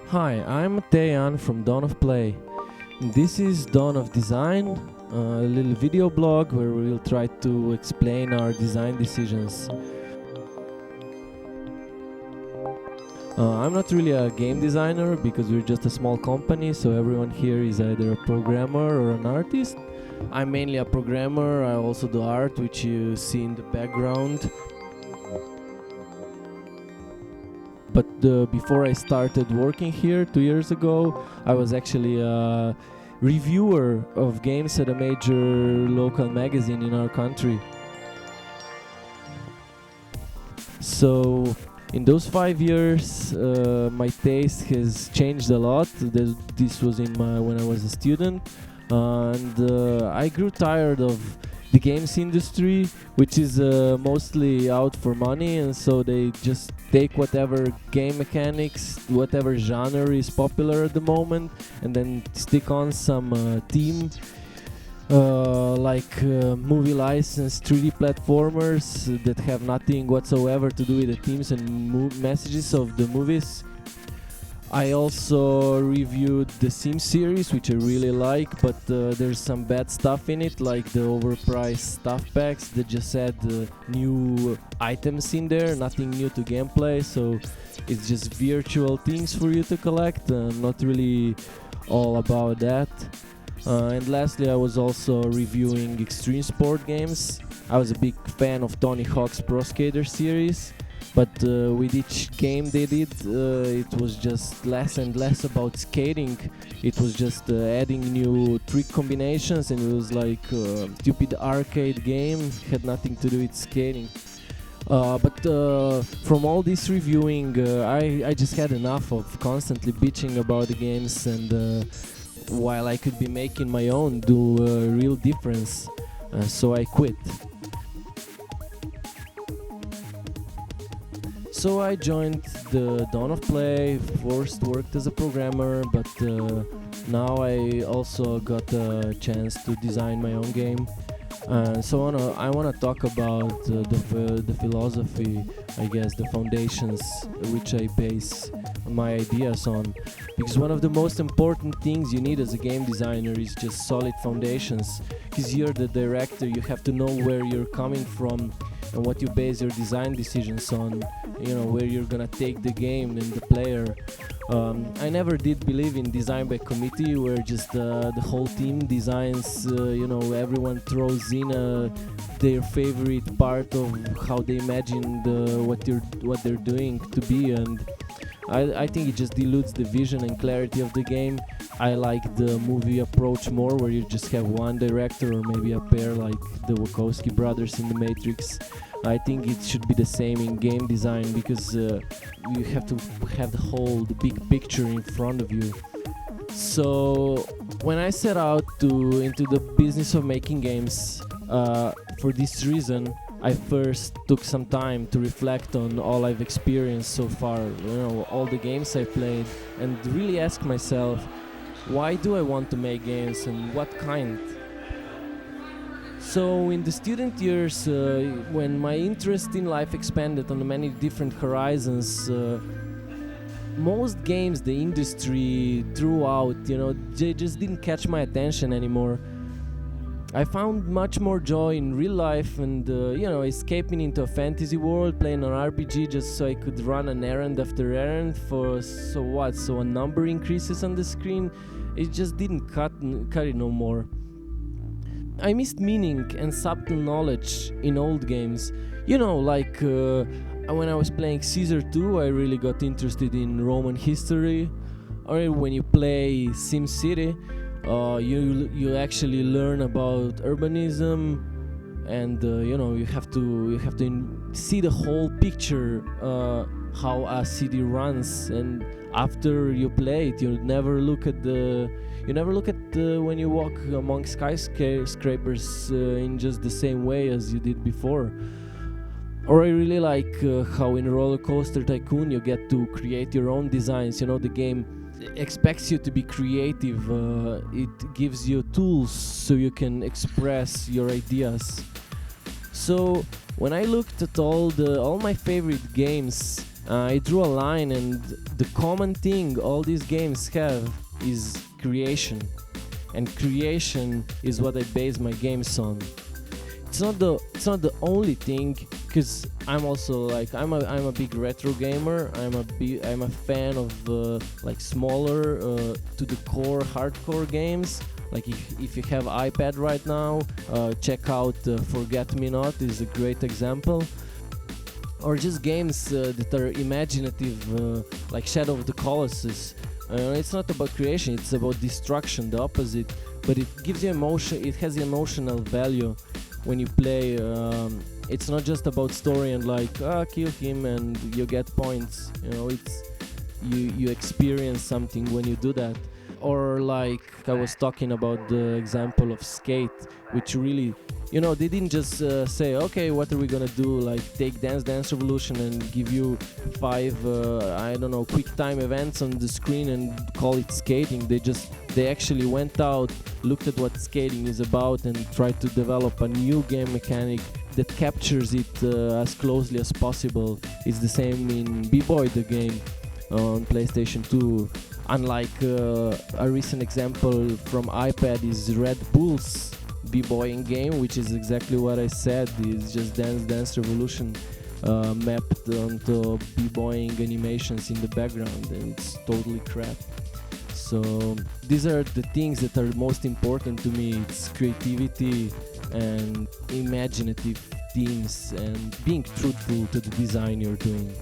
Hi, I'm Matej Jan from Dawn of Play. This is Dawn of Design, a little video blog where we'll try to explain our design decisions. I'm not really a game designer because we're just a small company, so everyone here is either a programmer or an artist. I'm mainly a programmer. I also do art, which you see in the background. But before I started working here 2 years ago, I was actually a reviewer of games at a major local magazine in our country. So in those 5 years, my taste has changed a lot. This was when I was a student, and I grew tired of the games industry, which is mostly out for money, and so they just take whatever game mechanics, whatever genre is popular at the moment, and then stick on some theme, like movie licensed 3D platformers that have nothing whatsoever to do with the themes and messages of the movies. I also reviewed the Sims series, which I really like, but there's some bad stuff in it, like the overpriced stuff packs that just add new items in there, nothing new to gameplay, so it's just virtual things for you to collect. Not really all about that. And lastly, I was also reviewing extreme sport games. I was a big fan of Tony Hawk's Pro Skater series. But with each game they did, it was just less and less about skating. It was just adding new trick combinations, and it was like a stupid arcade game, had nothing to do with skating. But from all this reviewing, I just had enough of constantly bitching about the games, and while I could be making my own do a real difference, so I quit. So I joined the Dawn of Play, first worked as a programmer, but now I also got a chance to design my own game. So I want to talk about the philosophy, I guess, the foundations which I base my ideas on. Because one of the most important things you need as a game designer is just solid foundations. Because you're the director, you have to know where you're coming from and what you base your design decisions on, where you're gonna take the game and the player. I never did believe in design by committee, where just the whole team designs, everyone throws in their favorite part of how they imagine what they're doing to be, and I think it just dilutes the vision and clarity of the game. I like the movie approach more, where you just have one director or maybe a pair like the Wachowski brothers in The Matrix. I think it should be the same in game design, because you have to have the big picture in front of you. So when I set out into the business of making games, for this reason, I first took some time to reflect on all I've experienced so far, all the games I played, and really ask myself, why do I want to make games and what kind? So in the student years, when my interest in life expanded on many different horizons, most games the industry threw out, they just didn't catch my attention anymore. I found much more joy in real life and, escaping into a fantasy world, playing an RPG just so I could run an errand after errand so a number increases on the screen. It just didn't cut it no more. I missed meaning and subtle knowledge in old games. Like when I was playing Caesar 2, I really got interested in Roman history. Or when you play SimCity, you actually learn about urbanism, and you have to see the whole picture, how a city runs. And after you play it, you never look at when you walk among skyscrapers in just the same way as you did before. Or I really like how in Roller Coaster Tycoon you get to create your own designs. The game expects you to be creative. It gives you tools so you can express your ideas. So when I looked at all my favorite games, I drew a line, and the common thing all these games have is creation, and creation is what I base my games on. It's not the only thing, because I'm also like I'm a big retro gamer. I'm a fan of like smaller to the core hardcore games. Like if you have iPad right now, check out Forget Me Not is a great example. Or just games that are imaginative, like Shadow of the Colossus. It's not about creation; it's about destruction, the opposite. But it gives you emotion. It has emotional value when you play. It's not just about story and like kill him and you get points. It's you experience something when you do that. Or like I was talking about the example of Skate, which really, they didn't just say, okay, what are we gonna do? Like take Dance Revolution and give you 5, quick time events on the screen and call it skating. They actually went out, looked at what skating is about, and tried to develop a new game mechanic that captures it as closely as possible. It's the same in B-Boy, the game on PlayStation 2. Unlike a recent example from iPad is Red Bull's B-Boying game, which is exactly what I said. It's just Dance Revolution mapped onto B-Boying animations in the background, and it's totally crap. So these are the things that are most important to me. It's creativity and imaginative themes and being truthful to the design you're doing.